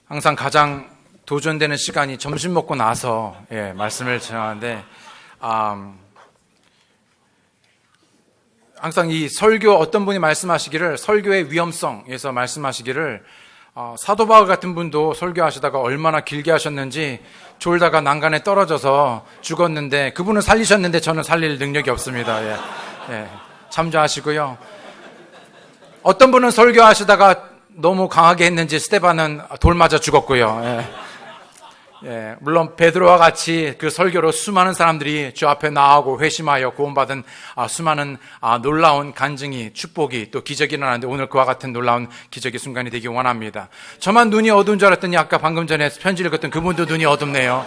항상 가장 도전되는 시간이 점심 먹고 나서 말씀을 전하는데 항상 이 설교 어떤 분이 말씀하시기를 설교의 위험성에서 말씀하시기를 사도 바울 같은 분도 설교하시다가 얼마나 길게 하셨는지 졸다가 난간에 떨어져서 죽었는데 그분은 살리셨는데 저는 살릴 능력이 없습니다. 참조하시고요. 어떤 분은 설교하시다가 너무 강하게 했는지 스데반은 돌 맞아 죽었고요. 물론 베드로와 같이 그 설교로 수많은 사람들이 주 앞에 나오고 회심하여 구원받은 수많은 놀라운 간증이, 축복이, 또 기적이 일어나는데 오늘 그와 같은 놀라운 기적의 순간이 되기 원합니다. 저만 눈이 어두운 줄 알았더니 아까 방금 전에 편지를 읽었던 그분도 눈이 어둡네요.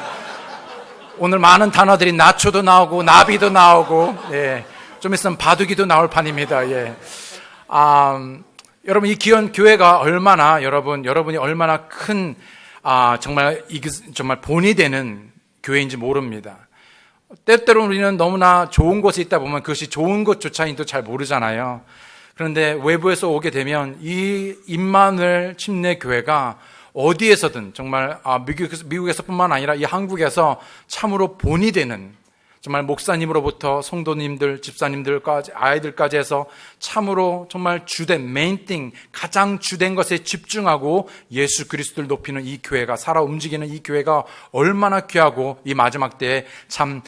오늘 많은 단어들이 나초도 나오고 나비도 나오고 좀 있으면 바둑이도 나올 판입니다. 여러분, 이 귀한 교회가 얼마나 여러분이 얼마나 큰 정말 본이 되는 교회인지 모릅니다. 때때로 우리는 너무나 좋은 곳에 있다 보면 그것이 좋은 곳조차인도 잘 모르잖아요. 그런데 외부에서 오게 되면 이 임마누엘 침례교회가 어디에서든 정말 미국에서뿐만 아니라 이 한국에서 참으로 본이 되는, 정말 목사님으로부터 성도님들, 집사님들까지, 아이들까지 해서 참으로 정말 주된, 메인띵, 가장 주된 것에 집중하고 예수 그리스도를 높이는 이 교회가, 살아 움직이는 이 교회가 얼마나 귀하고 이 마지막 때에 참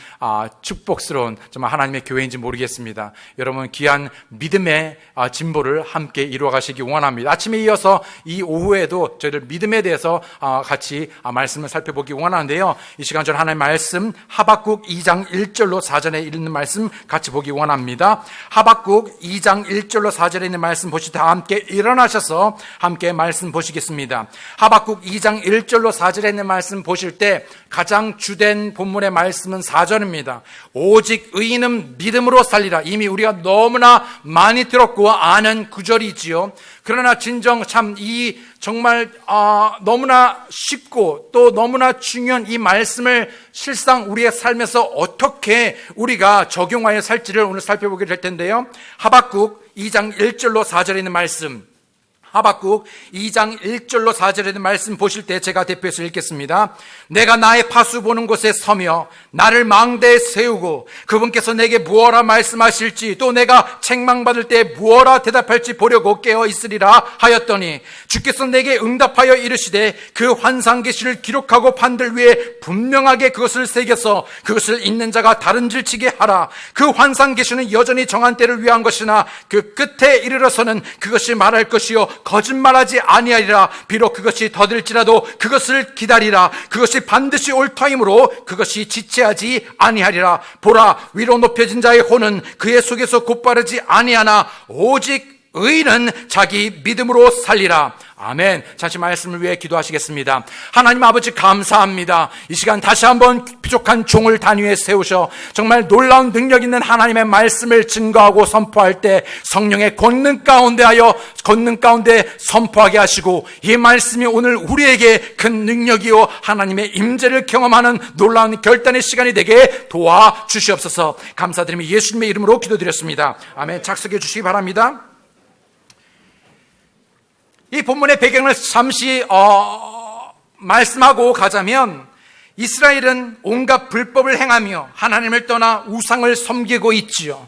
축복스러운 정말 하나님의 교회인지 모르겠습니다. 여러분, 귀한 믿음의 진보를 함께 이루어가시기 원합니다. 아침에 이어서 이 오후에도 저희들 믿음에 대해서 같이 말씀을 살펴보기 원하는데요. 이 시간 저는 하나님의 말씀 하박국 2장 1절로 4절에 있는 말씀 같이 보기 원합니다. 하박국 2장 1절로 4절에 있는 말씀 보시고 다 함께 일어나셔서 함께 말씀 보시겠습니다. 하박국 2장 1절로 4절에 있는 말씀 보실 때 가장 주된 본문의 말씀은 4절입니다. 오직 의인은 믿음으로 살리라. 이미 우리가 너무나 많이 들었고 아는 구절이지요. 그러나 진정 참 이 정말 너무나 쉽고 또 너무나 중요한 이 말씀을 실상 우리의 삶에서 어떻게 우리가 적용하여 살지를 오늘 살펴보게 될 텐데요. 하박국 2장 1절로 4절에 있는 말씀, 하박국 2장 1절로 4절에 있는 말씀 보실 때 제가 대표해서 읽겠습니다. 내가 나의 파수 보는 곳에 서며 나를 망대에 세우고 그분께서 내게 무엇라 말씀하실지 또 내가 책망받을 때 무엇라 대답할지 보려고 깨어 있으리라 하였더니 주께서 내게 응답하여 이르시되 그 환상 계시를 기록하고 판들 위에 분명하게 그것을 새겨서 그것을 읽는 자가 다른 질치게 하라. 그 환상 계시는 여전히 정한 때를 위한 것이나 그 끝에 이르러서는 그것이 말할 것이요 거짓말하지 아니하리라. 비록 그것이 더딜지라도 그것을 기다리라. 그것이 반드시 올 터이므로 그것이 지체하지 아니하리라. 보라, 위로 높여진 자의 혼은 그의 속에서 곧바르지 아니하나 오직 의인은 자기 믿음으로 살리라. 아멘. 잠시 말씀을 위해 기도하시겠습니다. 하나님 아버지 감사합니다. 이 시간 다시 한번 부족한 종을 단위에 세우셔 정말 놀라운 능력 있는 하나님의 말씀을 증거하고 선포할 때 성령의 권능 가운데 선포하게 하시고 이 말씀이 오늘 우리에게 큰 능력이요 하나님의 임재를 경험하는 놀라운 결단의 시간이 되게 도와주시옵소서. 감사드리며 예수님의 이름으로 기도드렸습니다. 아멘. 작성해 주시기 바랍니다. 이 본문의 배경을 잠시 말씀하고 가자면 이스라엘은 온갖 불법을 행하며 하나님을 떠나 우상을 섬기고 있지요.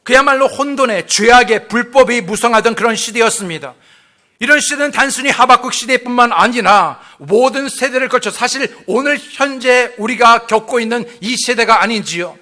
그야말로 혼돈의 죄악의 불법이 무성하던 그런 시대였습니다. 이런 시대는 단순히 하박국 시대뿐만 아니라 모든 세대를 거쳐 사실 오늘 현재 우리가 겪고 있는 이 세대가 아닌지요.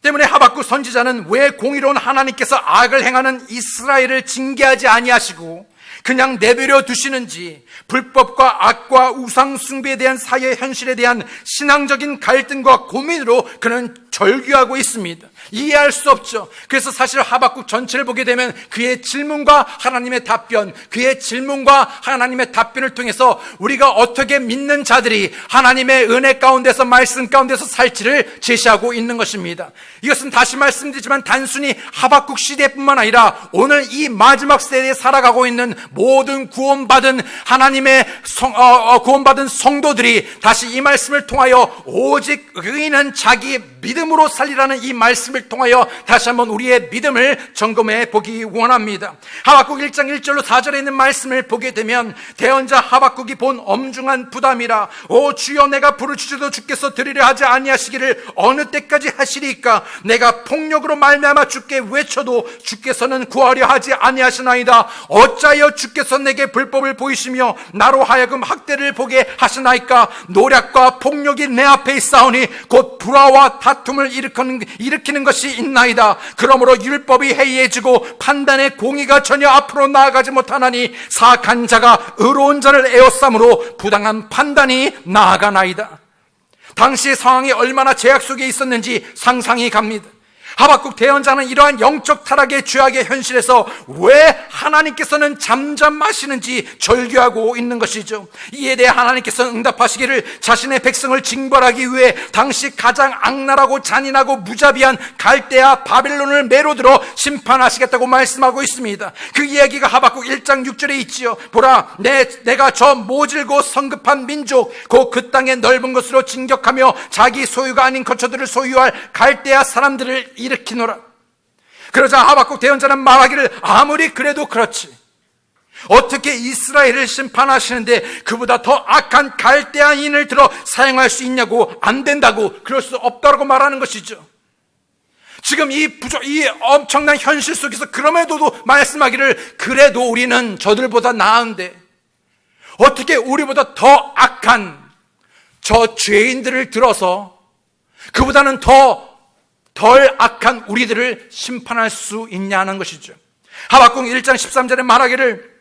때문에 하박국 선지자는 왜 공의로운 하나님께서 악을 행하는 이스라엘을 징계하지 아니하시고 그냥 내버려 두시는지 불법과 악과 우상 숭배에 대한 사회 현실에 대한 신앙적인 갈등과 고민으로 그는 절규하고 있습니다. 이해할 수 없죠. 그래서 사실 하박국 전체를 보게 되면 그의 질문과 하나님의 답변, 그의 질문과 하나님의 답변을 통해서 우리가 어떻게 믿는 자들이 하나님의 은혜 가운데서 말씀 가운데서 살지를 제시하고 있는 것입니다. 이것은 다시 말씀드리지만 단순히 하박국 시대뿐만 아니라 오늘 이 마지막 세대에 살아가고 있는 모든 구원받은 하나님의 구원받은 성도들이 다시 이 말씀을 통하여 오직 의인은 자기 믿음으로 살리라는 이 말씀을 통하여 다시 한번 우리의 믿음을 점검해 보기 원합니다. 하박국 1장 1절로 4절에 있는 말씀을 보게 되면 대언자 하박국이 본 엄중한 부담이라 오 주여 내가 부르짖어도 주께서 들으려 하지 아니하시기를 어느 때까지 하시리까? 내가 폭력으로 말미암아 주께 외쳐도 주께서는 구하려 하지 아니하시나이다. 어찌하여 주께서 내게 불법을 보이시며 나로 하여금 학대를 보게 하시나이까? 노략과 폭력이 내 앞에 있사오니 곧 불화와 다툼을 일으키는 것이 있나이다. 그러므로 율법이 해이해지고 판단의 공의가 전혀 앞으로 나아가지 못하나니 사악한 자가 의로운 자를 에워싸므로 부당한 판단이 나아가나이다. 당시 상황이 얼마나 제약 속에 있었는지 상상이 갑니다. 하박국 대언자는 이러한 영적 타락의 죄악의 현실에서 왜 하나님께서는 잠잠하시는지 절규하고 있는 것이죠. 이에 대해 하나님께서는 응답하시기를 자신의 백성을 징벌하기 위해 당시 가장 악랄하고 잔인하고 무자비한 갈대아 바벨론을 매로 들어 심판하시겠다고 말씀하고 있습니다. 그 이야기가 하박국 1장 6절에 있지요. 보라 내가 저 모질고 성급한 민족 곧 그 땅의 넓은 것으로 진격하며 자기 소유가 아닌 거처들을 소유할 갈대아 사람들을 일으키노라. 그러자 하박국 대언자는 말하기를 아무리 그래도 그렇지 어떻게 이스라엘을 심판하시는데 그보다 더 악한 갈대아인을 들어 사용할 수 있냐고, 안 된다고, 그럴 수 없다고 말하는 것이죠. 지금 이 엄청난 현실 속에서 그럼에도 말씀하기를 그래도 우리는 저들보다 나은데 어떻게 우리보다 더 악한 저 죄인들을 들어서 그보다는 덜 악한 우리들을 심판할 수 있냐는 것이죠. 하박국 1장 13절에 말하기를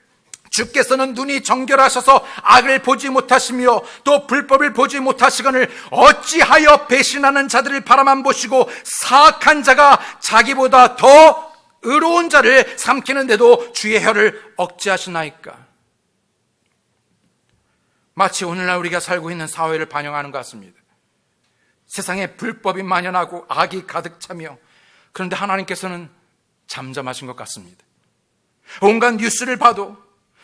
주께서는 눈이 정결하셔서 악을 보지 못하시며 또 불법을 보지 못하시거늘 어찌하여 배신하는 자들을 바라만 보시고 사악한 자가 자기보다 더 의로운 자를 삼키는데도 주의 혀를 억제하시나이까? 마치 오늘날 우리가 살고 있는 사회를 반영하는 것 같습니다. 세상에 불법이 만연하고 악이 가득 차며 그런데 하나님께서는 잠잠하신 것 같습니다. 온갖 뉴스를 봐도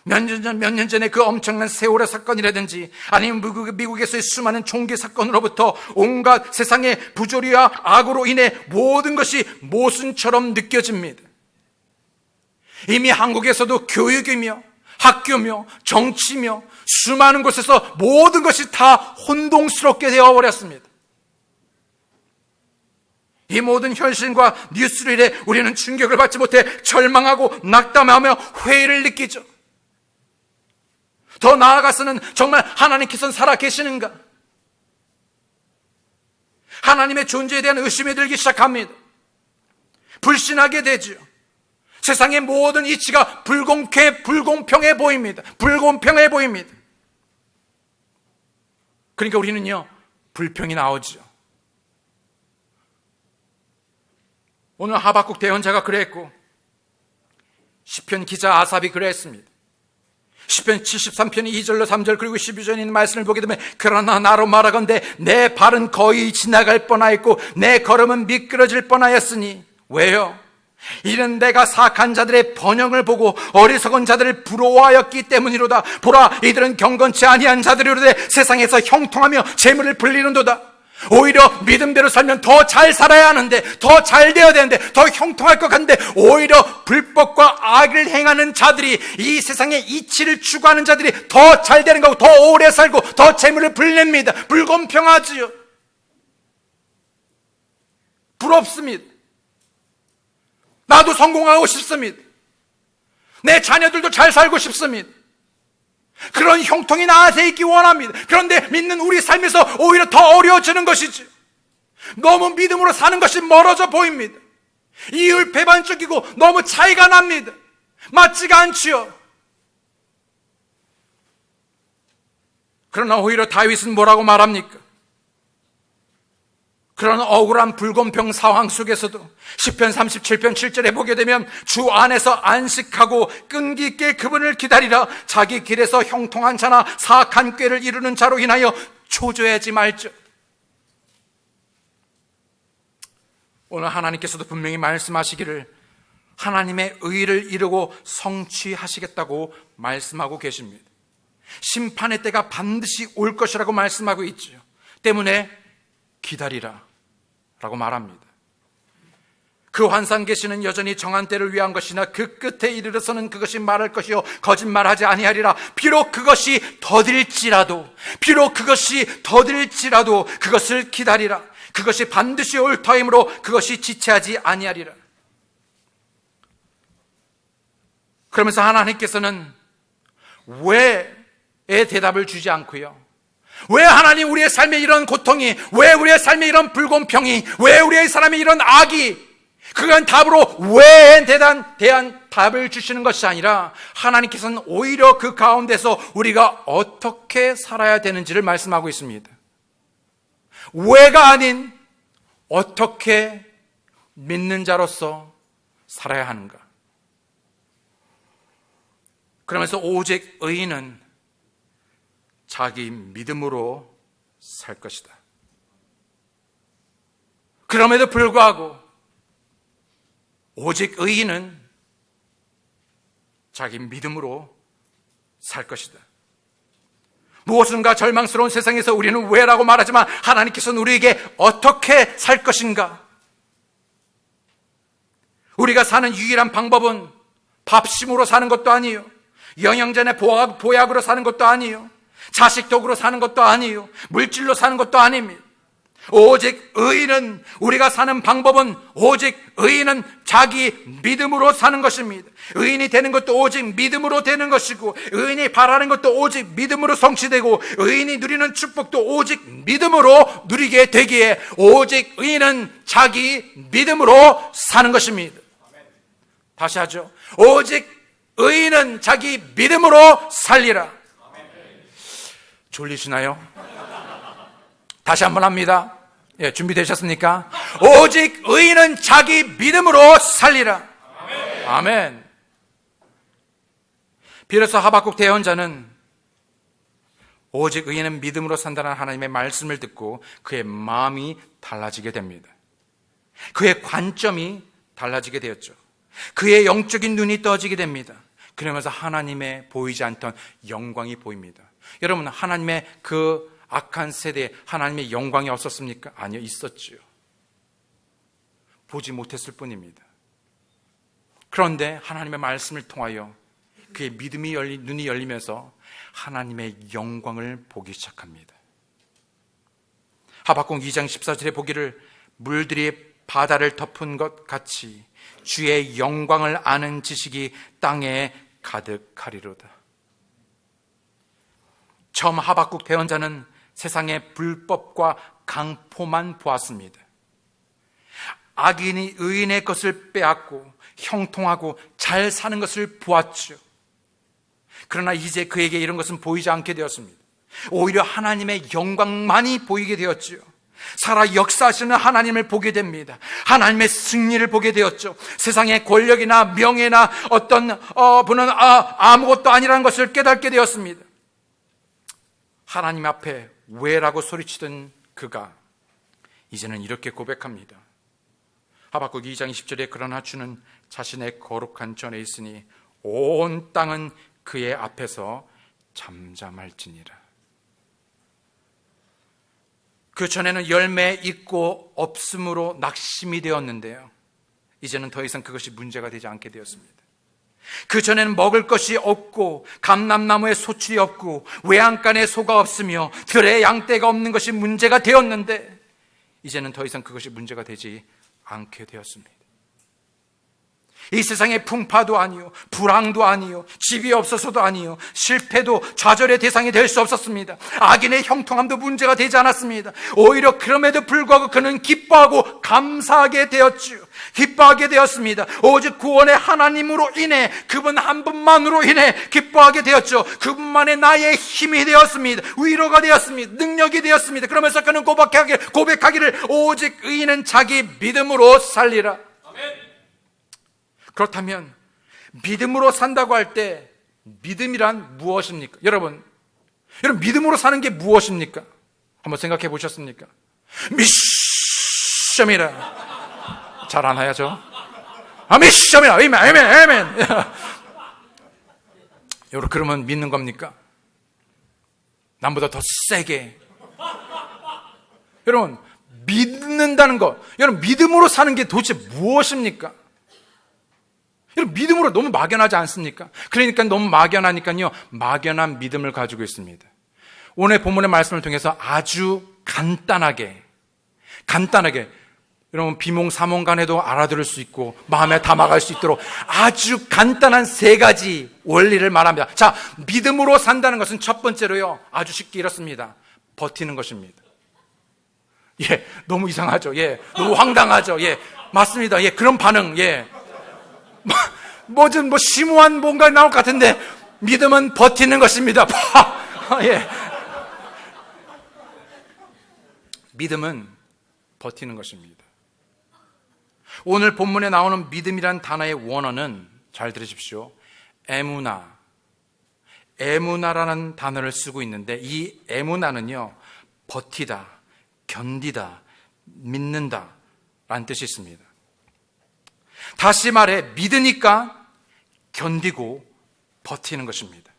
몇 년 전에 그 엄청난 세월의 사건이라든지 아니면 미국에서의 수많은 총기 사건으로부터 온갖 세상의 부조리와 악으로 인해 모든 것이 모순처럼 느껴집니다. 이미 한국에서도 교육이며 학교며 정치며 수많은 곳에서 모든 것이 다 혼동스럽게 되어버렸습니다. 이 모든 현실과 뉴스를 인해 우리는 충격을 받지 못해 절망하고 낙담하며 회의를 느끼죠. 더 나아가서는 정말 하나님께서는 살아계시는가? 하나님의 존재에 대한 의심이 들기 시작합니다. 불신하게 되죠. 세상의 모든 이치가 불공평해 보입니다. 불공평해 보입니다. 그러니까 우리는요, 불평이 나오죠. 오늘 하박국 대언자가 그랬고 시편 기자 아삽이 그랬습니다. 시편 73편 2절로 3절 그리고 12절에 있는 말씀을 보게 되면 그러나 나로 말하건대 내 발은 거의 지나갈 뻔하였고 내 걸음은 미끄러질 뻔하였으니 왜요? 이는 내가 사악한 자들의 번영을 보고 어리석은 자들을 부러워하였기 때문이로다. 보라 이들은 경건치 아니한 자들이로되 세상에서 형통하며 재물을 불리는도다. 오히려 믿음대로 살면 더 잘 살아야 하는데, 더 잘 되어야 되는데, 더 형통할 것 같은데 오히려 불법과 악을 행하는 자들이, 이 세상의 이치를 추구하는 자들이 더 잘 되는 거고 더 오래 살고 더 재물을 불립니다. 불공평하지요. 부럽습니다. 나도 성공하고 싶습니다. 내 자녀들도 잘 살고 싶습니다. 그런 형통이 나한테 있기 원합니다. 그런데 믿는 우리 삶에서 오히려 더 어려워지는 것이지. 너무 믿음으로 사는 것이 멀어져 보입니다. 이율 배반적이고 너무 차이가 납니다. 맞지가 않지요. 그러나 오히려 다윗은 뭐라고 말합니까? 그런 억울한 불공평 상황 속에서도 시편 37편 7절에 보게 되면 주 안에서 안식하고 끈기 있게 그분을 기다리라. 자기 길에서 형통한 자나 사악한 꾀를 이루는 자로 인하여 초조해하지 말죠. 오늘 하나님께서도 분명히 말씀하시기를 하나님의 의를 이루고 성취하시겠다고 말씀하고 계십니다. 심판의 때가 반드시 올 것이라고 말씀하고 있죠. 때문에 기다리라 라고 말합니다. 그 환상 계시는 여전히 정한 때를 위한 것이나 그 끝에 이르러서는 그것이 말할 것이요 거짓말하지 아니하리라. 비록 그것이 더딜지라도 그것을 기다리라. 그것이 반드시 올 터이므로 그것이 지체하지 아니하리라. 그러면서 하나님께서는 왜의 대답을 주지 않고요, 왜 하나님 우리의 삶에 이런 고통이, 왜 우리의 삶에 이런 불공평이, 왜 우리의 삶에 이런 악이, 그건 답으로 왜에 대한 답을 주시는 것이 아니라 하나님께서는 오히려 그 가운데서 우리가 어떻게 살아야 되는지를 말씀하고 있습니다. 왜가 아닌 어떻게 믿는 자로서 살아야 하는가. 그러면서 오직 의인은 자기 믿음으로 살 것이다. 그럼에도 불구하고 오직 의인은 자기 믿음으로 살 것이다. 무엇인가 절망스러운 세상에서 우리는 왜라고 말하지만 하나님께서는 우리에게 어떻게 살 것인가. 우리가 사는 유일한 방법은 밥심으로 사는 것도 아니에요. 영양제나 보약으로 사는 것도 아니에요. 자식독으로 사는 것도 아니에요. 물질로 사는 것도 아닙니다. 오직 의인은, 우리가 사는 방법은 오직 의인은 자기 믿음으로 사는 것입니다. 의인이 되는 것도 오직 믿음으로 되는 것이고, 의인이 바라는 것도 오직 믿음으로 성취되고, 의인이 누리는 축복도 오직 믿음으로 누리게 되기에 오직 의인은 자기 믿음으로 사는 것입니다. 다시 하죠. 오직 의인은 자기 믿음으로 살리라. 졸리시나요? 다시 한번 합니다. 예, 준비되셨습니까? 오직 의인은 자기 믿음으로 살리라. 아멘. 아멘. 비로소 하박국 대언자는 오직 의인은 믿음으로 산다는 하나님의 말씀을 듣고 그의 마음이 달라지게 됩니다. 그의 관점이 달라지게 되었죠. 그의 영적인 눈이 떠지게 됩니다. 그러면서 하나님의 보이지 않던 영광이 보입니다. 여러분, 하나님의 그 악한 세대에 하나님의 영광이 없었습니까? 아니요, 있었죠. 보지 못했을 뿐입니다. 그런데 하나님의 말씀을 통하여 그의 눈이 열리면서 하나님의 영광을 보기 시작합니다. 하박국 2장 14절에 보기를 물들이 바다를 덮은 것 같이 주의 영광을 아는 지식이 땅에 가득하리로다. 처음 하박국 대언자는 세상의 불법과 강포만 보았습니다. 악인이 의인의 것을 빼앗고 형통하고 잘 사는 것을 보았죠. 그러나 이제 그에게 이런 것은 보이지 않게 되었습니다. 오히려 하나님의 영광만이 보이게 되었죠. 살아 역사하시는 하나님을 보게 됩니다. 하나님의 승리를 보게 되었죠. 세상의 권력이나 명예나 어떤 분은 아무것도 아니라는 것을 깨닫게 되었습니다. 하나님 앞에 왜라고 소리치던 그가 이제는 이렇게 고백합니다. 하박국 2장 20절에 그러나 주는 자신의 거룩한 전에 있으니 온 땅은 그의 앞에서 잠잠할지니라. 그 전에는 열매 있고 없음으로 낙심이 되었는데요, 이제는 더 이상 그것이 문제가 되지 않게 되었습니다. 그 전에는 먹을 것이 없고 감람나무에 소출이 없고 외양간에 소가 없으며 들에 양떼가 없는 것이 문제가 되었는데 이제는 더 이상 그것이 문제가 되지 않게 되었습니다. 이 세상의 풍파도 아니요, 불황도 아니요, 집이 없어서도 아니요, 실패도 좌절의 대상이 될 수 없었습니다. 악인의 형통함도 문제가 되지 않았습니다. 오히려 그럼에도 불구하고 그는 기뻐하고 감사하게 되었지요. 기뻐하게 되었습니다. 오직 구원의 하나님으로 인해, 그분 한 분만으로 인해 기뻐하게 되었죠. 그분만의 나의 힘이 되었습니다. 위로가 되었습니다. 능력이 되었습니다. 그러면서 그는 고백하기를 오직 의인은 자기 믿음으로 살리라. 아멘. 그렇다면 믿음으로 산다고 할 때 믿음이란 무엇입니까? 여러분 믿음으로 사는 게 무엇입니까? 한번 생각해 보셨습니까? 미션이라 잘 안 하야죠? 아멘, 아멘, 아멘, 아멘. 여러분, 그러면 믿는 겁니까? 남보다 더 세게. 여러분, 믿는다는 것, 여러분, 믿음으로 사는 게 도대체 무엇입니까? 여러분, 믿음으로 너무 막연하지 않습니까? 그러니까 너무 막연하니까요, 막연한 믿음을 가지고 있습니다. 오늘 본문의 말씀을 통해서 아주 간단하게, 여러분, 비몽사몽간에도 알아들을 수 있고 마음에 담아갈 수 있도록 아주 간단한 세 가지 원리를 말합니다. 자, 믿음으로 산다는 것은 첫 번째로요, 아주 쉽게 이렇습니다. 버티는 것입니다. 예, 너무 이상하죠. 예, 너무 황당하죠. 예, 맞습니다. 예, 그런 반응. 예, 뭐 심오한 뭔가 나올 것 같은데 믿음은 버티는 것입니다. 예, 믿음은 버티는 것입니다. 오늘 본문에 나오는 믿음이란 단어의 원어는 잘 들으십시오. 에무나라는 단어를 쓰고 있는데 이 에무나는요, 버티다, 견디다, 믿는다 라는 뜻이 있습니다. 다시 말해 믿으니까 견디고 버티는 것입니다.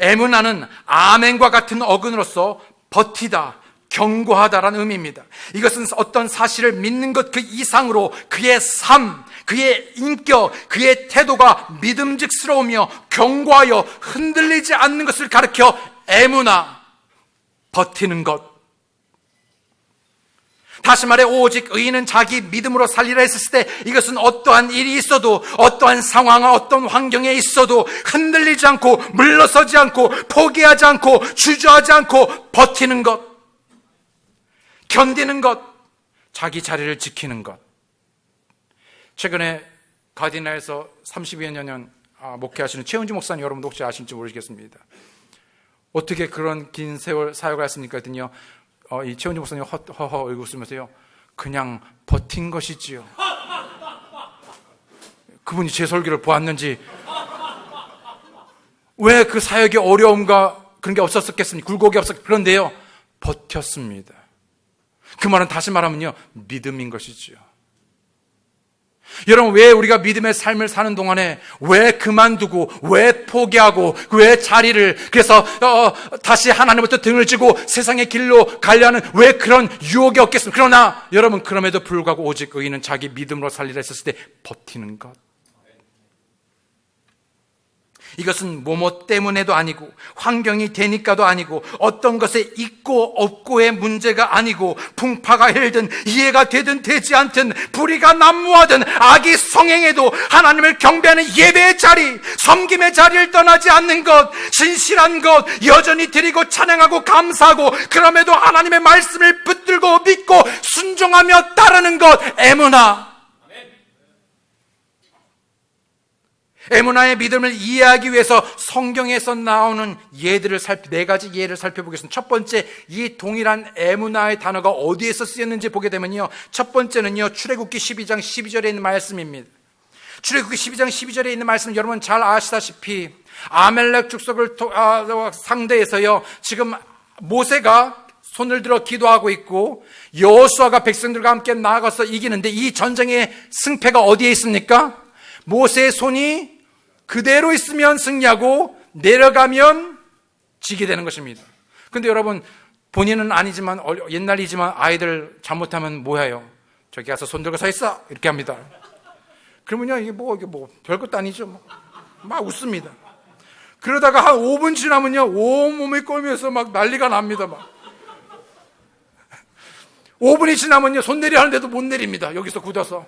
에무나는 아멘과 같은 어근으로서 버티다, 견고하다라는 의미입니다. 이것은 어떤 사실을 믿는 것 그 이상으로 그의 삶, 그의 인격, 그의 태도가 믿음직스러우며 견고하여 흔들리지 않는 것을 가르쳐 에무나, 버티는 것. 다시 말해 오직 의인은 자기 믿음으로 살리라 했을 때 이것은 어떠한 일이 있어도, 어떠한 상황과 어떤 환경에 있어도 흔들리지 않고 물러서지 않고 포기하지 않고 주저하지 않고 버티는 것, 견디는 것, 자기 자리를 지키는 것. 최근에 가디나에서 30여 년 목회하시는 최은주 목사님, 여러분도 혹시 아실지 모르겠습니다. 어떻게 그런 긴 세월 사역을 했습니까? 했더니요, 이 최은주 목사님 허허 웃으면서요, 그냥 버틴 것이지요. 그분이 제 설교를 보았는지 왜 그 사역의 어려움과 그런 게 없었겠습니까? 굴곡이 그런데요, 버텼습니다. 그 말은 다시 말하면요, 믿음인 것이지요. 여러분, 왜 우리가 믿음의 삶을 사는 동안에 왜 그만두고, 왜 포기하고, 왜 자리를, 그래서 다시 하나님부터 등을 쥐고 세상의 길로 가려는 왜 그런 유혹이 없겠습니까? 그러나 여러분, 그럼에도 불구하고 오직 의인은 자기 믿음으로 살리라 했었을 때 버티는 것. 이것은 뭐뭐 때문에도 아니고 환경이 되니까도 아니고 어떤 것에 있고 없고의 문제가 아니고 풍파가 일든 이해가 되든 되지 않든 불의가 난무하든 악이 성행해도 하나님을 경배하는 예배의 자리, 섬김의 자리를 떠나지 않는 것, 진실한 것 여전히 드리고 찬양하고 감사하고 그럼에도 하나님의 말씀을 붙들고 믿고 순종하며 따르는 것, 에무나. 에무나의 믿음을 이해하기 위해서 성경에서 나오는 예들을 네 가지 예를 살펴보겠습니다. 첫 번째, 이 동일한 에무나의 단어가 어디에서 쓰였는지 보게 되면요, 첫 번째는요, 출애굽기 12장 12절에 있는 말씀입니다. 출애굽기 12장 12절에 있는 말씀, 여러분 잘 아시다시피 아멜렉 족속을 상대해서요, 지금 모세가 손을 들어 기도하고 있고 여호수아가 백성들과 함께 나아가서 이기는데, 이 전쟁의 승패가 어디에 있습니까? 모세의 손이 그대로 있으면 승리하고 내려가면 지게 되는 것입니다. 근데 여러분, 본인은 아니지만 옛날이지만 아이들 잘못하면 뭐해요? 저기 가서 손 들고 서 있어 이렇게 합니다. 그러면요, 이게 뭐 별것도 아니죠. 막 웃습니다. 그러다가 한 5분 지나면요, 온몸이 꼬이면서 막 난리가 납니다. 막 5분이 지나면요, 손 내려 하는데도 못 내립니다. 여기서 굳어서.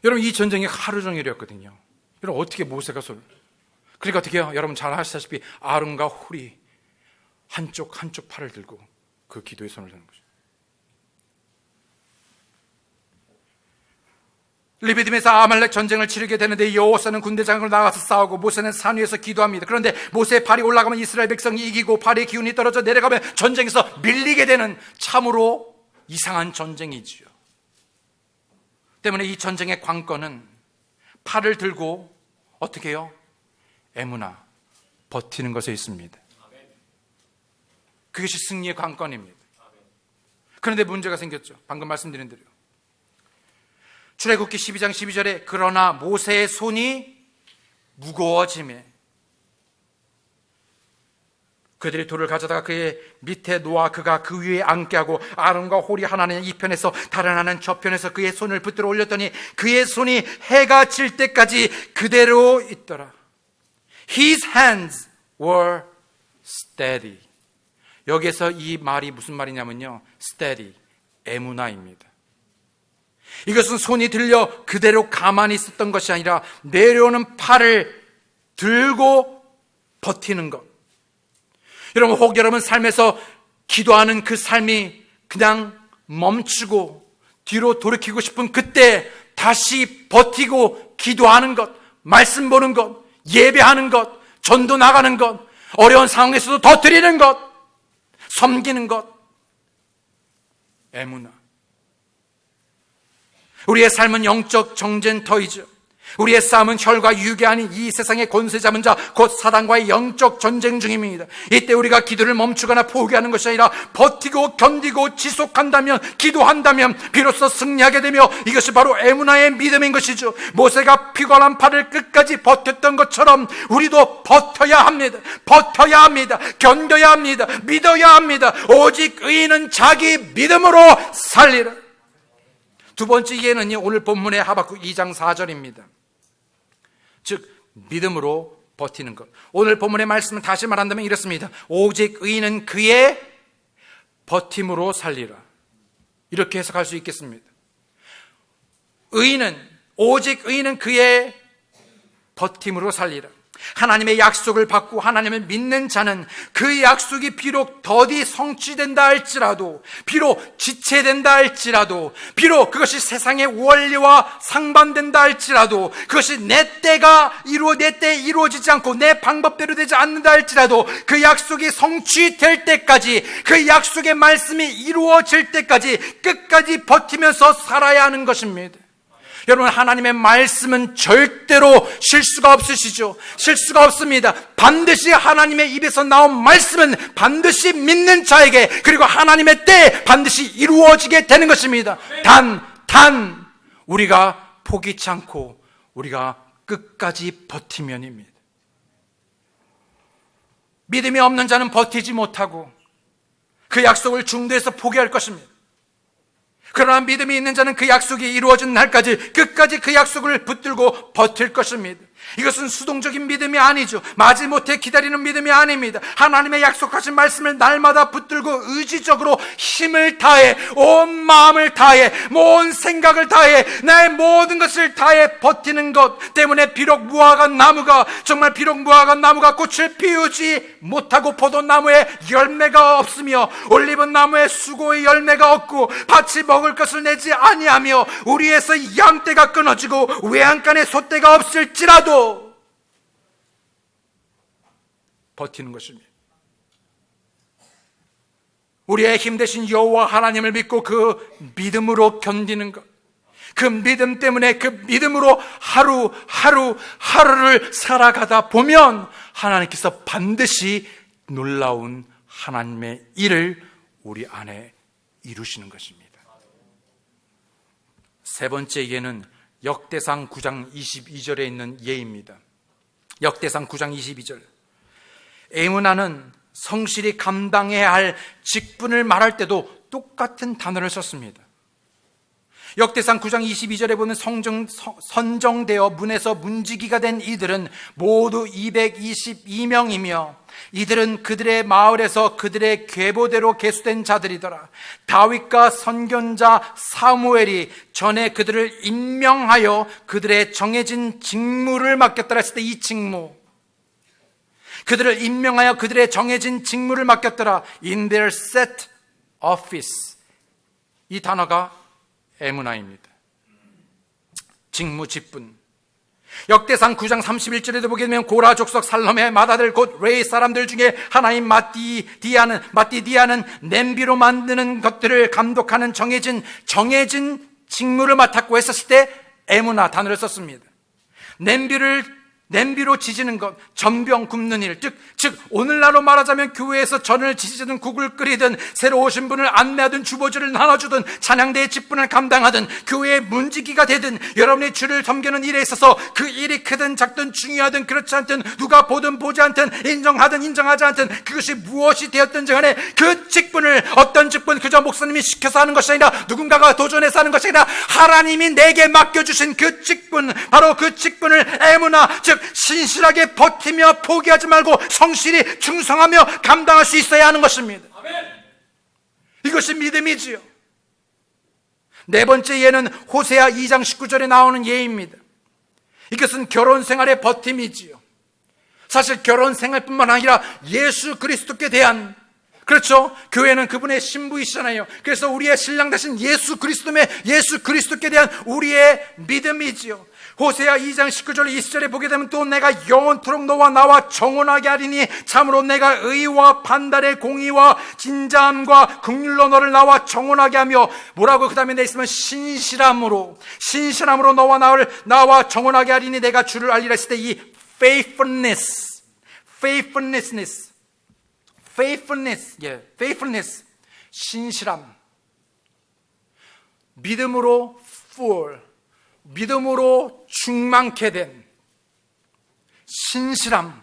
여러분, 이 전쟁이 하루 종일이었거든요. 여러분, 어떻게 모세가 그러니까 어떻게 해요? 여러분 잘 아시다시피 아론과 훌이 한쪽 팔을 들고 그 기도의 손을 드는 거죠. 리비딤에서 아말렉 전쟁을 치르게 되는데 여호수아는 군대장으로 나가서 싸우고 모세는 산 위에서 기도합니다. 그런데 모세의 팔이 올라가면 이스라엘 백성이 이기고 팔의 기운이 떨어져 내려가면 전쟁에서 밀리게 되는 참으로 이상한 전쟁이지요. 때문에 이 전쟁의 관건은 팔을 들고 어떻게 해요? 에무나, 버티는 것에 있습니다. 그것이 승리의 관건입니다. 그런데 문제가 생겼죠. 방금 말씀드린 대로. 출애굽기 12장 12절에 그러나 모세의 손이 무거워지매 그들이 돌을 가져다가 그의 밑에 놓아 그가 그 위에 앉게 하고 아론과 홀이 하나는 이 편에서 다른 하나는 저 편에서 그의 손을 붙들어 올렸더니 그의 손이 해가 질 때까지 그대로 있더라. His hands were steady. 여기에서 이 말이 무슨 말이냐면요, steady, 에무나입니다. 이것은 손이 들려 그대로 가만히 있었던 것이 아니라 내려오는 팔을 들고 버티는 것. 여러분, 혹 여러분 삶에서 기도하는 그 삶이 그냥 멈추고 뒤로 돌이키고 싶은 그때 다시 버티고 기도하는 것, 말씀 보는 것, 예배하는 것, 전도 나가는 것, 어려운 상황에서도 더 드리는 것, 섬기는 것, 에무나. 우리의 삶은 영적 정전터이죠. 우리의 싸움은 혈과 육이 아닌 이 세상의 권세 잡은 자 곧 사단과의 영적 전쟁 중입니다. 이때 우리가 기도를 멈추거나 포기하는 것이 아니라 버티고 견디고 지속한다면, 기도한다면 비로소 승리하게 되며 이것이 바로 에무나의 믿음인 것이죠. 모세가 피곤한 팔을 끝까지 버텼던 것처럼 우리도 버텨야 합니다. 버텨야 합니다. 견뎌야 합니다. 믿어야 합니다. 오직 의인은 자기 믿음으로 살리라. 두 번째 예는요, 오늘 본문의 하박국 2장 4절입니다. 즉 믿음으로 버티는 것. 오늘 본문의 말씀은 다시 말한다면 이렇습니다. 오직 의인은 그의 버팀으로 살리라. 이렇게 해석할 수 있겠습니다. 오직 의인은 그의 버팀으로 살리라. 하나님의 약속을 받고 하나님을 믿는 자는 그 약속이 비록 더디 성취된다 할지라도, 비록 지체된다 할지라도, 비록 그것이 세상의 원리와 상반된다 할지라도, 그것이 내 때에 이루어지지 않고 내 방법대로 되지 않는다 할지라도 그 약속이 성취될 때까지, 그 약속의 말씀이 이루어질 때까지 끝까지 버티면서 살아야 하는 것입니다. 여러분, 하나님의 말씀은 절대로 실수가 없으시죠. 실수가 없습니다. 반드시 하나님의 입에서 나온 말씀은 반드시 믿는 자에게, 그리고 하나님의 때에 반드시 이루어지게 되는 것입니다. 단 우리가 포기치 않고 우리가 끝까지 버티면입니다. 믿음이 없는 자는 버티지 못하고 그 약속을 중도에서 포기할 것입니다. 그러나 믿음이 있는 자는 그 약속이 이루어진 날까지 끝까지 그 약속을 붙들고 버틸 것입니다. 이것은 수동적인 믿음이 아니죠. 마지못해 기다리는 믿음이 아닙니다. 하나님의 약속하신 말씀을 날마다 붙들고 의지적으로 힘을 다해, 온 마음을 다해, 온 생각을 다해, 나의 모든 것을 다해 버티는 것 때문에 비록 무화과 나무가 꽃을 피우지 못하고 포도나무에 열매가 없으며 올리브나무에 수고의 열매가 없고 밭이 먹을 것을 내지 아니하며 우리에서 양떼가 끊어지고 외양간에 소떼가 없을지라도 버티는 것입니다. 우리의 힘 대신 여호와 하나님을 믿고 그 믿음으로 견디는 것, 그 믿음 때문에 그 믿음으로 하루를 살아가다 보면 하나님께서 반드시 놀라운 하나님의 일을 우리 안에 이루시는 것입니다. 세 번째 예는 역대상 9장 22절에 있는 예입니다. 역대상 9장 22절. 에무나는 성실히 감당해야 할 직분을 말할 때도 똑같은 단어를 썼습니다. 역대상 9장 22절에 보면 선정되어 문에서 문지기가 된 이들은 모두 222명이며 이들은 그들의 마을에서 그들의 계보대로 계수된 자들이더라. 다윗과 선견자 사무엘이 전에 그들을 임명하여 그들의 정해진 직무를 맡겼더라 했을 때 이 직무, 그들을 임명하여 그들의 정해진 직무를 맡겼더라. In their set office. 이 단어가 에무나입니다. 직무, 직분. 역대상 9장 31절에도 보게 되면 고라 족속 살롬의 맏아들 곧 레이 사람들 중에 하나인 마띠디아는 냄비로 만드는 것들을 감독하는 정해진 직무를 맡았고 했었을 때 에무나 단어를 썼습니다. 냄비를 냄비로 지지는 것, 전병 굽는 일, 즉 오늘날로 말하자면 교회에서 전을 지지든 국을 끓이든 새로 오신 분을 안내하든 주보지를 나눠주든 찬양대의 직분을 감당하든 교회의 문지기가 되든 여러분의 주를 섬기는 일에 있어서 그 일이 크든 작든 중요하든 그렇지 않든 누가 보든 보지 않든 인정하든 인정하지 않든 그것이 무엇이 되었든지 간에 그 직분을, 어떤 직분 그저 목사님이 시켜서 하는 것이 아니라 누군가가 도전해서 하는 것이 아니라 하나님이 내게 맡겨주신 그 직분, 바로 그 직분을 애무나 즉 신실하게 버티며 포기하지 말고 성실히 충성하며 감당할 수 있어야 하는 것입니다. 이것이 믿음이지요. 네 번째 예는 호세아 2장 19절에 나오는 예입니다. 이것은 결혼 생활의 버팀이지요. 사실 결혼 생활뿐만 아니라 예수 그리스도께 대한, 그렇죠, 교회는 그분의 신부이시잖아요. 그래서 우리의 신랑 대신 예수 그리스도께 대한 우리의 믿음이지요. 호세아 2장 19절 20절에 보게 되면 또 내가 영원토록 너와 나와 정혼하게 하리니 참으로 내가 의와 판단의 공의와 진자함과 긍휼로 너를 나와 정혼하게 하며, 뭐라고 그 다음에 내 있으면 신실함으로 나와 정혼하게 하리니 내가 주를 알리라 했을 때 이 faithfulness, 신실함, 믿음으로 믿음으로 충만케 된 신실함,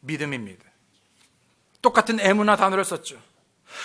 믿음입니다. 똑같은 애무나 단어를 썼죠.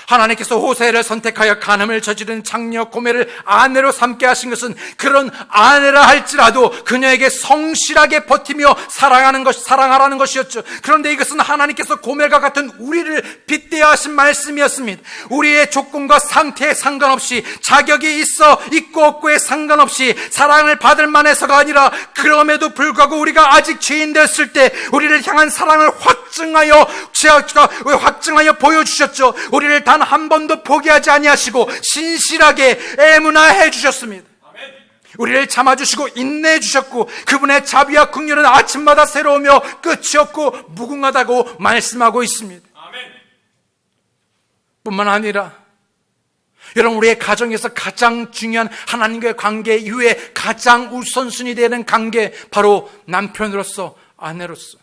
하나님께서 호세를 선택하여 간음을 저지른 장녀 고멜을 아내로 삼게 하신 것은 그런 아내라 할지라도 그녀에게 성실하게 버티며 사랑하라는 것이었죠. 그런데 이것은 하나님께서 고멜과 같은 우리를 빗대어 하신 말씀이었습니다. 우리의 조건과 상태에 상관없이, 자격이 있고 없고에 상관없이 사랑을 받을 만해서가 아니라 그럼에도 불구하고 우리가 아직 죄인 되었을 때 우리를 향한 사랑을 확증하여 보여주셨죠. 우리를 단 한 번도 포기하지 아니하시고 신실하게 애문화해 주셨습니다. 우리를 참아주시고 인내해 주셨고 그분의 자비와 긍휼은 아침마다 새로우며 끝이 없고 무궁하다고 말씀하고 있습니다. 뿐만 아니라 여러분, 우리의 가정에서 가장 중요한 하나님과의 관계 이후에 가장 우선순위 되는 관계, 바로 남편으로서, 아내로서.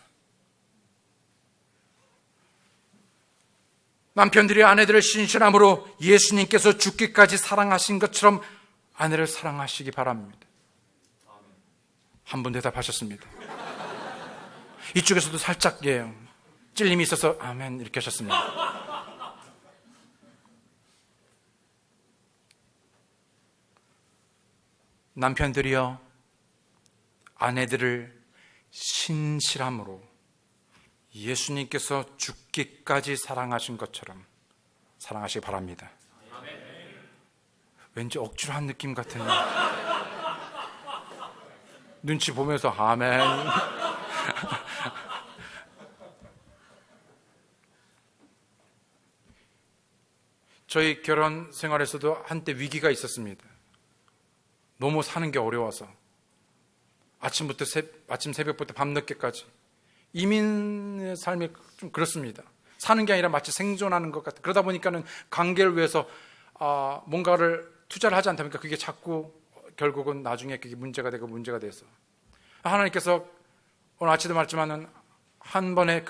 남편들이 아내들을 신실함으로 예수님께서 죽기까지 사랑하신 것처럼 아내를 사랑하시기 바랍니다. 한 분 대답하셨습니다. 이쪽에서도 살짝 찔림이 있어서 아멘 이렇게 하셨습니다. 남편들이여, 아내들을 신실함으로 예수님께서 죽기까지 사랑하신 것처럼 사랑하시기 바랍니다. 왠지 억지로 한 느낌 같은, 눈치 보면서 아멘. 저희 결혼 생활에서도 한때 위기가 있었습니다. 너무 사는 게 어려워서 아침 새벽부터 밤늦게까지. 이민의 삶이 좀 그렇습니다. 사는 게 아니라 마치 생존하는 것 같아요. 그러다 보니까는 관계를 위해서 뭔가를 투자를 하지 않다 보니까 그게 자꾸 결국은 나중에 그게 문제가 돼서 하나님께서 오늘 아침에도 말했지만은 한 번에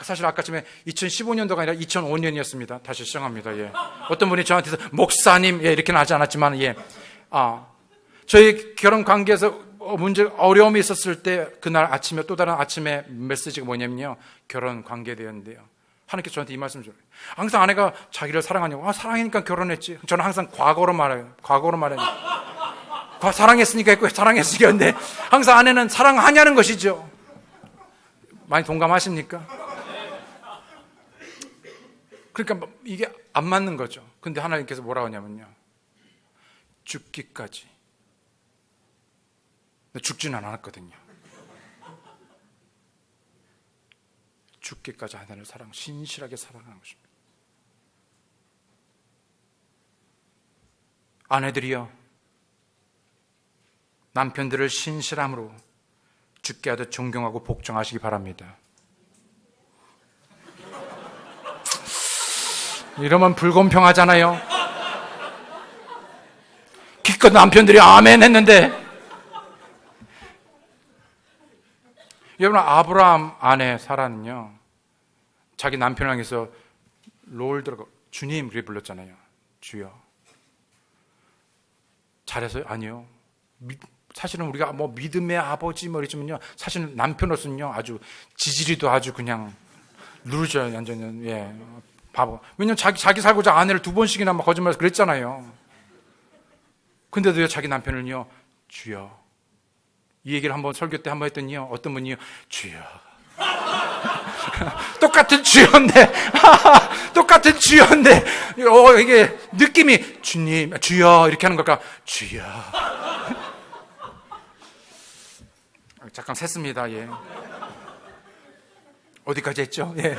사실 아까쯤에 2015년도가 아니라 2005년이었습니다. 다시 시작합니다. 예. 어떤 분이 저한테서 목사님, 이렇게는 하지 않았지만, 저희 결혼 관계에서 어려움이 있었을 때 그날 아침에 또 다른 아침에 메시지가 뭐냐면요, 결혼 관계에 대한데요. 하나님께서 저한테 이 말씀을 줘요. 항상 아내가 자기를 사랑하냐고. 사랑하니까 결혼했지. 저는 항상 과거로 말해요. 사랑했으니까 했고 사랑했으니까 했는데 항상 아내는 사랑하냐는 것이죠. 많이 동감하십니까? 그러니까 이게 안 맞는 거죠. 근데 하나님께서 뭐라고 하냐면요, 죽기까지. 죽지는 않았거든요. 죽기까지 하나님을 신실하게 사랑하는 것입니다. 아내들이여, 남편들을 신실함으로 죽게 하듯 존경하고 복종하시기 바랍니다. 이러면 불공평하잖아요. 기껏 남편들이 아멘 했는데 여러분, 아브라함 아내 사라는요, 자기 남편을 향해서 롤 들어가 주님 그렇게 불렀잖아요. 주여. 잘해서요? 아니요. 사실은 우리가 뭐 믿음의 아버지 뭐 이러지만요, 사실은 남편으로서는요 아주 지지리도 아주 그냥 누르죠. 완전히. 예, 바보. 왜냐면 자기 살고자 아내를 2번씩이나 막 거짓말해서 그랬잖아요. 근데도요 자기 남편을요, 주여. 이 얘기를 한번 설교 때 한번 했더니요, 어떤 분이요, 주여. 똑같은 주여인데 똑같은 주여인데 이게 느낌이 주님, 주여 이렇게 하는 걸까? 주여. 잠깐 샜습니다. 예. 어디까지 했죠? 예.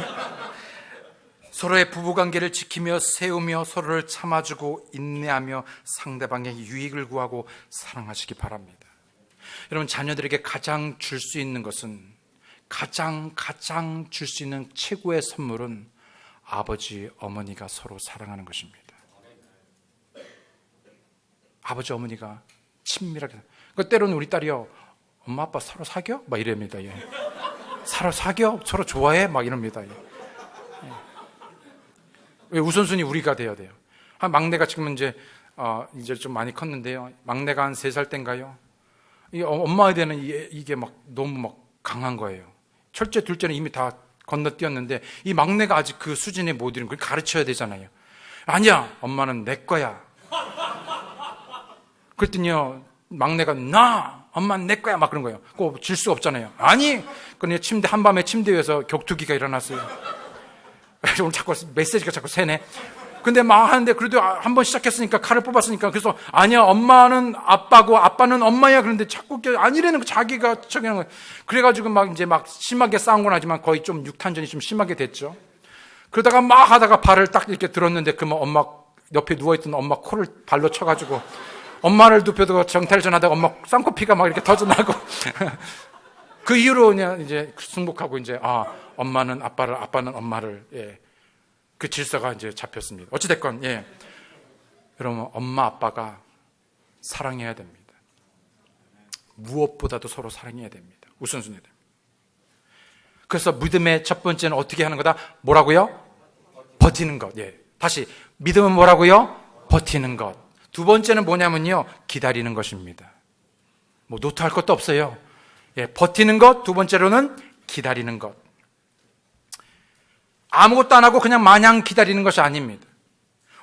서로의 부부관계를 지키며 세우며 서로를 참아주고 인내하며 상대방의 유익을 구하고 사랑하시기 바랍니다. 여러분, 자녀들에게 가장 줄 수 있는 것은, 가장 줄 수 있는 최고의 선물은 아버지, 어머니가 서로 사랑하는 것입니다. 아버지, 어머니가 친밀하게. 때로는 우리 딸이요, 엄마, 아빠 서로 사겨? 막 이럽니다. 예. 서로 사겨? 서로 좋아해? 막 이럽니다. 예. 왜 우선순위 우리가 돼야 돼요. 한 막내가 지금 이제 좀 많이 컸는데요. 막내가 한 3살 땐가요. 엄마에 대한 이게 막 너무 막 강한 거예요. 첫째, 둘째는 이미 다 건너뛰었는데 이 막내가 아직 그 수준에 못 이른 걸 가르쳐야 되잖아요. 아니야, 엄마는 내 거야. 그랬더니요, 막내가 엄마는 내 거야 막 그런 거예요. 그거 질 수가 없잖아요. 아니, 그냥 한밤에 침대 위에서 격투기가 일어났어요. 오늘 자꾸 메시지가 자꾸 새네. 근데 막 하는데 그래도 한번 시작했으니까, 칼을 뽑았으니까, 그래서 아니야, 엄마는 아빠고 아빠는 엄마야. 그런데 자꾸 아니라는 거, 자기가 저기 하는 거예요. 그래가지고 막 심하게 싸운 건 하지만 거의 좀 육탄전이 좀 심하게 됐죠. 그러다가 막 하다가 발을 딱 이렇게 들었는데 그러면 엄마 옆에 누워있던 엄마 코를 발로 쳐가지고 엄마를 눕혀두고 정탈 전하다가 엄마 쌍코피가 막 이렇게 터져나고 그 이후로 그냥 이제 승복하고 이제 엄마는 아빠를, 아빠는 엄마를, 예. 그 질서가 이제 잡혔습니다. 어찌됐건, 예. 여러분, 엄마, 아빠가 사랑해야 됩니다. 무엇보다도 서로 사랑해야 됩니다. 우선순위야 됩니다. 그래서 믿음의 첫 번째는 어떻게 하는 거다? 뭐라고요? 버티는 것. 예. 다시, 믿음은 뭐라고요? 버티는 것. 두 번째는 뭐냐면요, 기다리는 것입니다. 뭐 노트할 것도 없어요. 예, 버티는 것. 두 번째로는 기다리는 것. 아무것도 안 하고 그냥 마냥 기다리는 것이 아닙니다.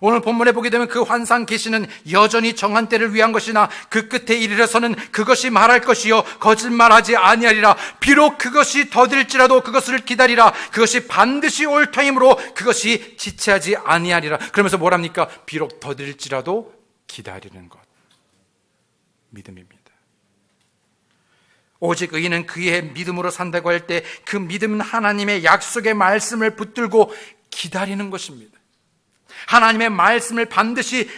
오늘 본문에 보게 되면 그 환상 계시는 여전히 정한 때를 위한 것이나 그 끝에 이르러서는 그것이 말할 것이요 거짓말하지 아니하리라. 비록 그것이 더딜지라도 그것을 기다리라. 그것이 반드시 올 터이므로 그것이 지체하지 아니하리라. 그러면서 뭐랍니까? 비록 더딜지라도 기다리는 것. 믿음입니다. 오직 의인은 그의 믿음으로 산다고 할 때 그 믿음은 하나님의 약속의 말씀을 붙들고 기다리는 것입니다. 하나님의 말씀이 반드시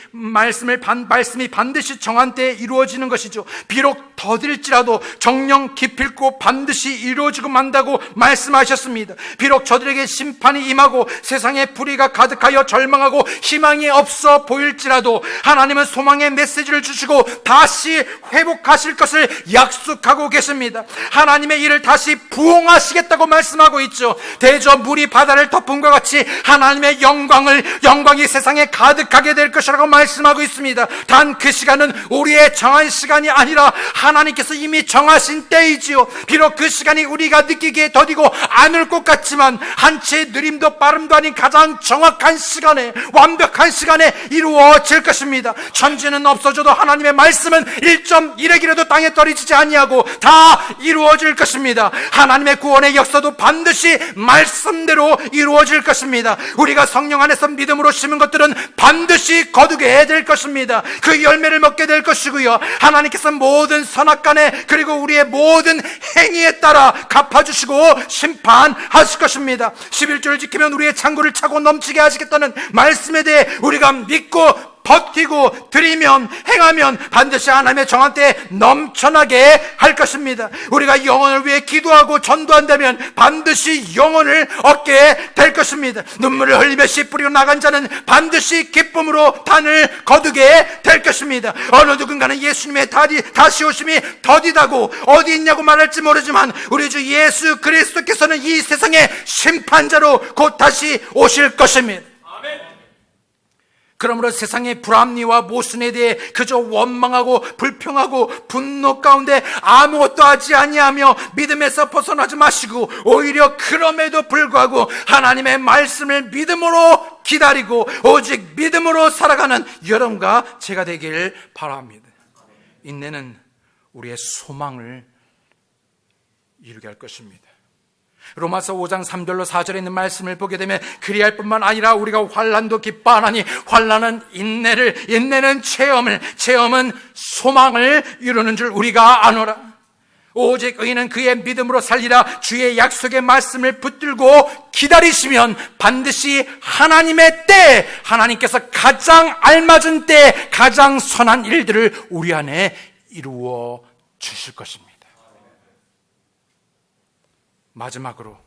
정한 때에 이루어지는 것이죠. 비록 더딜지라도 정령 기필코 반드시 이루어지고 만다고 말씀하셨습니다. 비록 저들에게 심판이 임하고 세상에 불의가 가득하여 절망하고 희망이 없어 보일지라도 하나님은 소망의 메시지를 주시고 다시 회복하실 것을 약속하고 계십니다. 하나님의 일을 다시 부흥하시겠다고 말씀하고 있죠. 대저 물이 바다를 덮음과 같이 하나님의 영광이 세상에 가득하게 될 것이라고 말씀하고 있습니다. 단 그 시간은 우리의 정한 시간이 아니라 하나님께서 이미 정하신 때이지요. 비록 그 시간이 우리가 느끼기에 더디고 안 올 것 같지만 한치의 느림도 빠름도 아닌 가장 정확한 시간에, 완벽한 시간에 이루어질 것입니다. 천지는 없어져도 하나님의 말씀은 1.1핵이라도 땅에 떨어지지 아니하고 다 이루어질 것입니다. 하나님의 구원의 역사도 반드시 말씀대로 이루어질 것입니다. 우리가 성령 안에서 믿음으로 심은 것들은 반드시 거두게 될 것입니다. 그 열매를 먹게 될 것이고요. 하나님께서 모든 선악간에 그리고 우리의 모든 행위에 따라 갚아주시고 심판하실 것입니다. 11조를 지키면 우리의 창고를 차고 넘치게 하시겠다는 말씀에 대해 우리가 믿고 버티고 드리면 행하면 반드시 하나님의 정한 때에 넘쳐나게 할 것입니다. 우리가 영혼을 위해 기도하고 전도한다면 반드시 영혼을 얻게 될 것입니다. 눈물을 흘리며 씨 뿌리고 나간 자는 반드시 기쁨으로 단을 거두게 될 것입니다. 어느 누군가는 예수님의 다시 오심이 더디다고 어디 있냐고 말할지 모르지만 우리 주 예수 그리스도께서는 이 세상의 심판자로 곧 다시 오실 것입니다. 그러므로 세상의 불합리와 모순에 대해 그저 원망하고 불평하고 분노 가운데 아무것도 하지 아니하며 믿음에서 벗어나지 마시고 오히려 그럼에도 불구하고 하나님의 말씀을 믿음으로 기다리고 오직 믿음으로 살아가는 여러분과 제가 되길 바랍니다. 인내는 우리의 소망을 이루게 할 것입니다. 로마서 5장 3절로 4절에 있는 말씀을 보게 되면 그리할 뿐만 아니라 우리가 환난도 기뻐하나니 환난은 인내를, 인내는 체험은 소망을 이루는 줄 우리가 아노라. 오직 의인은 그의 믿음으로 살리라. 주의 약속의 말씀을 붙들고 기다리시면 반드시 하나님의 때에, 하나님께서 가장 알맞은 때에 가장 선한 일들을 우리 안에 이루어 주실 것입니다. 마지막으로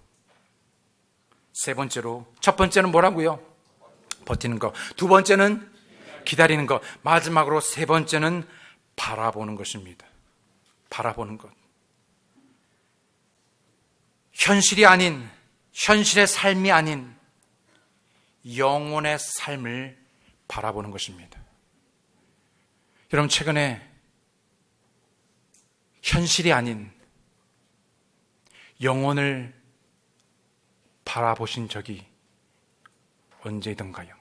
세 번째로, 첫 번째는 뭐라고요? 버티는 것. 두 번째는 기다리는 것. 마지막으로 세 번째는 바라보는 것입니다. 바라보는 것. 현실이 아닌, 현실의 삶이 아닌 영혼의 삶을 바라보는 것입니다. 여러분, 최근에 현실이 아닌 영혼을 바라보신 적이 언제이던가요?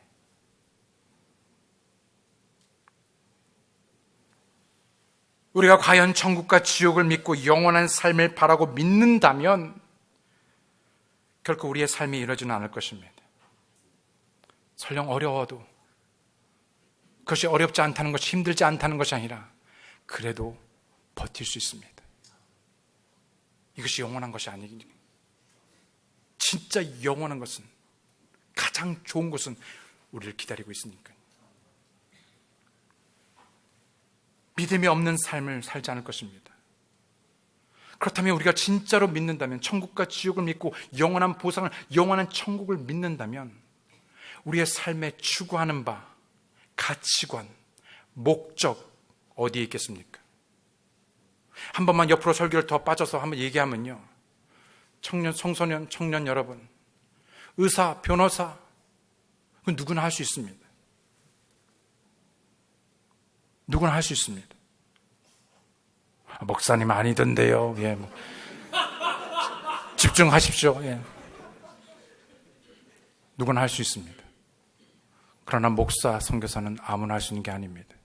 우리가 과연 천국과 지옥을 믿고 영원한 삶을 바라고 믿는다면 결코 우리의 삶이 이루어지는 않을 것입니다. 설령 어려워도 그것이 어렵지 않다는 것이, 힘들지 않다는 것이 아니라 그래도 버틸 수 있습니다. 이것이 영원한 것이 아니니, 진짜 영원한 것은, 가장 좋은 것은 우리를 기다리고 있으니까요. 믿음이 없는 삶을 살지 않을 것입니다. 그렇다면 우리가 진짜로 믿는다면, 천국과 지옥을 믿고 영원한 보상을, 영원한 천국을 믿는다면 우리의 삶에 추구하는 바, 가치관, 목적 어디에 있겠습니까? 한 번만 옆으로 설교를 더 빠져서 한번 얘기하면요, 청소년, 청년 여러분, 의사, 변호사, 그건 누구나 할 수 있습니다. 누구나 할 수 있습니다. 목사님 아니던데요. 예, 집중하십시오. 예. 누구나 할 수 있습니다. 그러나 목사, 선교사는 아무나 할 수 있는 게 아닙니다.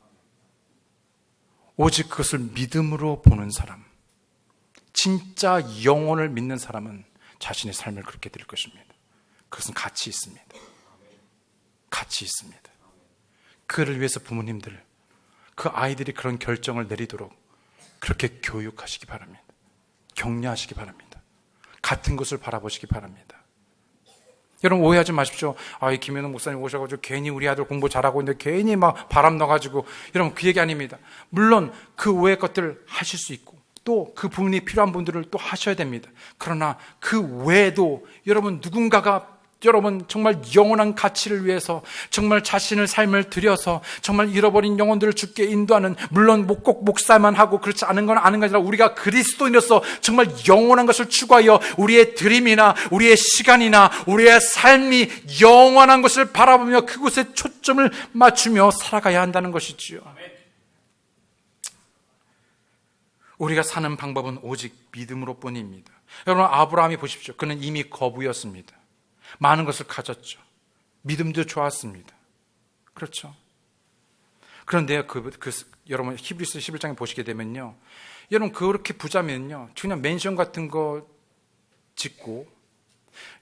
오직 그것을 믿음으로 보는 사람, 진짜 영혼을 믿는 사람은 자신의 삶을 그렇게 드릴 것입니다. 그것은 가치 있습니다. 가치 있습니다. 그를 위해서 부모님들, 그 아이들이 그런 결정을 내리도록 그렇게 교육하시기 바랍니다. 격려하시기 바랍니다. 같은 것을 바라보시기 바랍니다. 여러분, 오해하지 마십시오. 이 김현웅 목사님 오셔가지고 괜히 우리 아들 공부 잘하고 있는데 괜히 막 바람 넣어가지고, 여러분, 그 얘기 아닙니다. 물론 그 외의 것들 하실 수 있고 또 그 부분이 필요한 분들을 또 하셔야 됩니다. 그러나 그 외에도 여러분, 누군가가 여러분 정말 영원한 가치를 위해서 정말 자신의 삶을 들여서 정말 잃어버린 영혼들을 주께 인도하는, 물론 꼭 목사만 하고 그렇지 않은 건 아는 게 아니라 우리가 그리스도인으로서 정말 영원한 것을 추구하여 우리의 드림이나 우리의 시간이나 우리의 삶이 영원한 것을 바라보며 그곳에 초점을 맞추며 살아가야 한다는 것이지요. 우리가 사는 방법은 오직 믿음으로 뿐입니다. 여러분, 아브라함이 보십시오. 그는 이미 거부였습니다. 많은 것을 가졌죠. 믿음도 좋았습니다. 그렇죠. 그런데 여러분, 히브리서 11장에 보시게 되면요, 여러분, 그렇게 부자면요, 그냥 맨션 같은 거 짓고,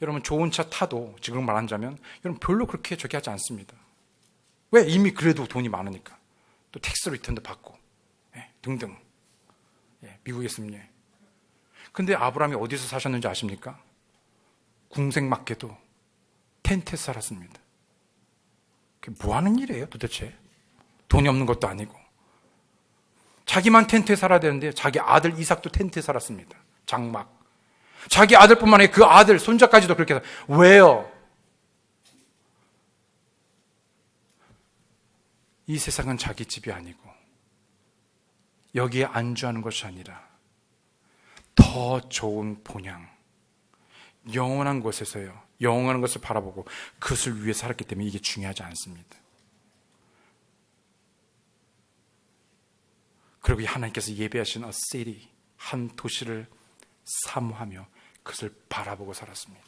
여러분, 좋은 차 타도, 지금 말하자면, 여러분, 별로 그렇게 저기 하지 않습니다. 왜? 이미 그래도 돈이 많으니까. 또 텍스 리턴도 받고, 등등. 미국에서는요. 근데 아브라함이 어디서 사셨는지 아십니까? 궁색맞게도 텐트에 살았습니다. 그게 뭐 하는 일이에요, 도대체? 돈이 없는 것도 아니고. 자기만 텐트에 살아야 되는데 자기 아들 이삭도 텐트에 살았습니다. 장막. 자기 아들뿐만 아니라 그 아들, 손자까지도 그렇게 살아요. 왜요? 이 세상은 자기 집이 아니고 여기에 안주하는 것이 아니라 더 좋은 본향, 영원한 곳에서요, 영원한 것을 바라보고 그것을 위해 살았기 때문에 이게 중요하지 않습니다. 그리고 하나님께서 예배하신 a city, 한 도시를 사모하며 그것을 바라보고 살았습니다.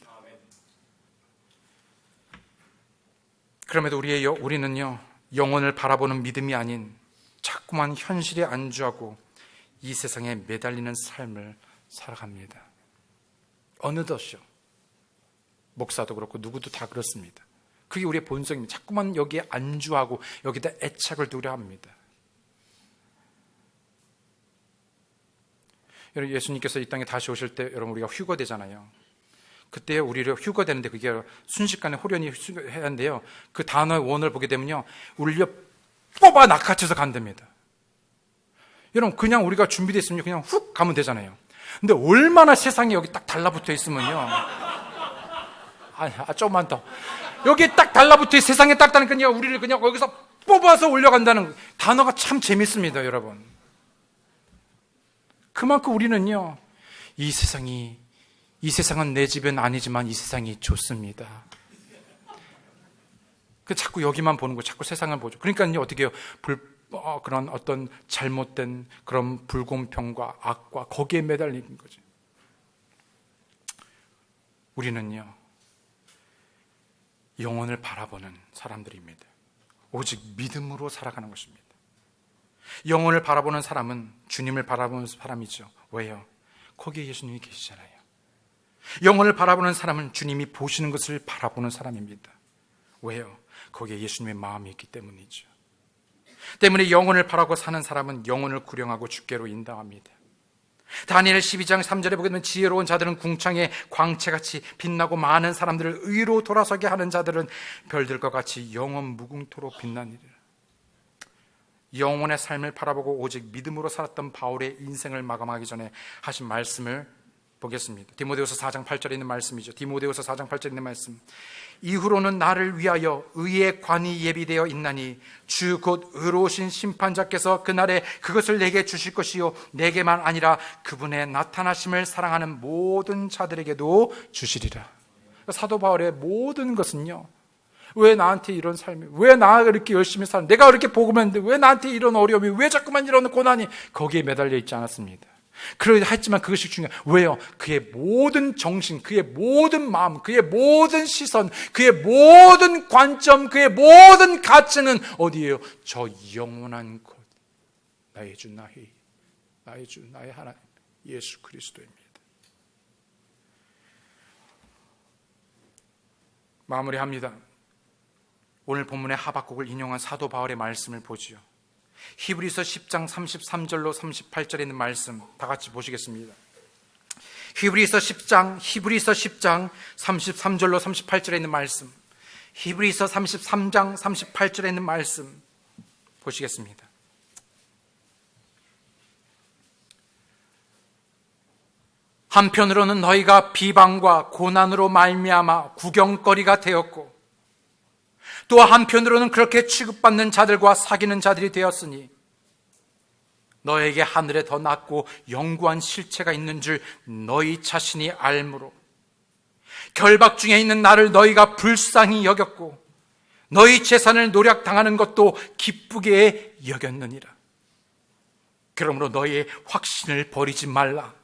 그럼에도 우리는요, 영혼을 바라보는 믿음이 아닌 자꾸만 현실에 안주하고 이 세상에 매달리는 삶을 살아갑니다. 어느덧이요. 목사도 그렇고 누구도 다 그렇습니다. 그게 우리의 본성입니다. 자꾸만 여기에 안주하고 여기다 애착을 두려 합니다. 여러분, 예수님께서 이 땅에 다시 오실 때 여러분 우리가 휴거되잖아요. 그때 우리를 휴거되는데 그게 순식간에 호련히 해야 하는데요. 그 단어의 원어를 보게 되면요, 우리를 뽑아 낚아채서 간답니다. 여러분, 그냥 우리가 준비되어 있으면 그냥 훅 가면 되잖아요. 근데 얼마나 세상에 여기 딱 달라붙어 있으면요, 조금만 더 여기 딱 달라붙어 세상에 딱 다니까요, 우리를 그냥 거기서 뽑아서 올려간다는 단어가 참 재밌습니다. 여러분, 그만큼 우리는요, 이 세상은 내 집은 아니지만 이 세상이 좋습니다. 자꾸 여기만 보는 거, 자꾸 세상을 보죠. 그러니까요, 어떻게 해요? 그런 어떤 잘못된 그런 불공평과 악과 거기에 매달리는 거죠. 우리는요, 영혼을 바라보는 사람들입니다. 오직 믿음으로 살아가는 것입니다. 영혼을 바라보는 사람은 주님을 바라보는 사람이죠. 왜요? 거기에 예수님이 계시잖아요. 영혼을 바라보는 사람은 주님이 보시는 것을 바라보는 사람입니다. 왜요? 거기에 예수님의 마음이 있기 때문이죠. 때문에 영혼을 바라고 사는 사람은 영혼을 구령하고 주께로 인도합니다. 다니엘 12장 3절에 보게 되면 지혜로운 자들은 궁창의 광채같이 빛나고 많은 사람들을 의로 돌아서게 하는 자들은 별들과 같이 영원 무궁토록 빛나니라. 영혼의 삶을 바라보고 오직 믿음으로 살았던 바울의 인생을 마감하기 전에 하신 말씀을 보겠습니다. 디모데후서 4장 8절에 있는 말씀이죠. 디모데후서 4장 8절에 있는 말씀. 이후로는 나를 위하여 의의 관이 예비되어 있나니 주 곧 의로우신 심판자께서 그날에 그것을 내게 주실 것이요 내게만 아니라 그분의 나타나심을 사랑하는 모든 자들에게도 주시리라. 사도 바울의 모든 것은요, 왜 나한테 이런 삶이, 왜 나가 이렇게 열심히 사는, 내가 이렇게 복음을 했는데 왜 나한테 이런 어려움이, 왜 자꾸만 이런 고난이, 거기에 매달려 있지 않았습니다. 그렇지만 그것이 중요해요. 왜요? 그의 모든 정신, 그의 모든 마음, 그의 모든 시선, 그의 모든 관점, 그의 모든 가치는 어디예요? 저 영원한 곳, 나의 주, 나의 주, 나의 하나님 예수 그리스도입니다. 마무리합니다. 오늘 본문의 하박국을 인용한 사도 바울의 말씀을 보지요. 히브리서 10장 33절로 38절에 있는 말씀 다 같이 보시겠습니다. 히브리서 10장 33절로 38절에 있는 말씀, 히브리서 33장 38절에 있는 말씀 보시겠습니다. 한편으로는 너희가 비방과 고난으로 말미암아 구경거리가 되었고, 또 한편으로는 그렇게 취급받는 자들과 사귀는 자들이 되었으니 너에게 하늘에 더 낫고 영구한 실체가 있는 줄 너희 자신이 알므로 결박 중에 있는 나를 너희가 불쌍히 여겼고 너희 재산을 노략당하는 것도 기쁘게 여겼느니라. 그러므로 너희의 확신을 버리지 말라.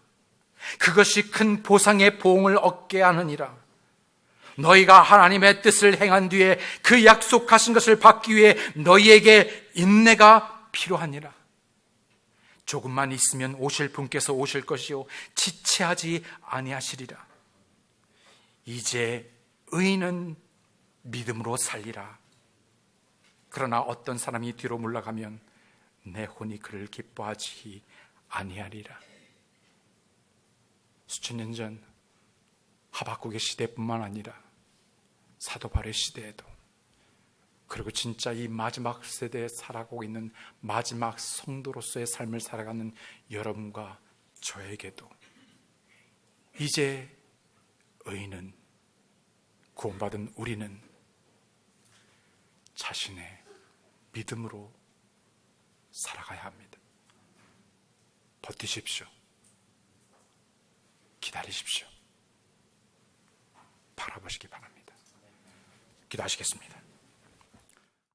그것이 큰 보상의 보응을 얻게 하느니라. 너희가 하나님의 뜻을 행한 뒤에 그 약속하신 것을 받기 위해 너희에게 인내가 필요하니라. 조금만 있으면 오실 분께서 오실 것이요 지체하지 아니하시리라. 이제 의인은 믿음으로 살리라. 그러나 어떤 사람이 뒤로 물러가면 내 혼이 그를 기뻐하지 아니하리라. 수천 년 전 하박국의 시대뿐만 아니라 사도 바울의 시대에도 그리고 진짜 이 마지막 세대에 살아가고 있는 마지막 성도로서의 삶을 살아가는 여러분과 저에게도 이제 의인은, 구원받은 우리는 자신의 믿음으로 살아가야 합니다. 버티십시오. 기다리십시오. 바라보시기 바랍니다. 기도하시겠습니다.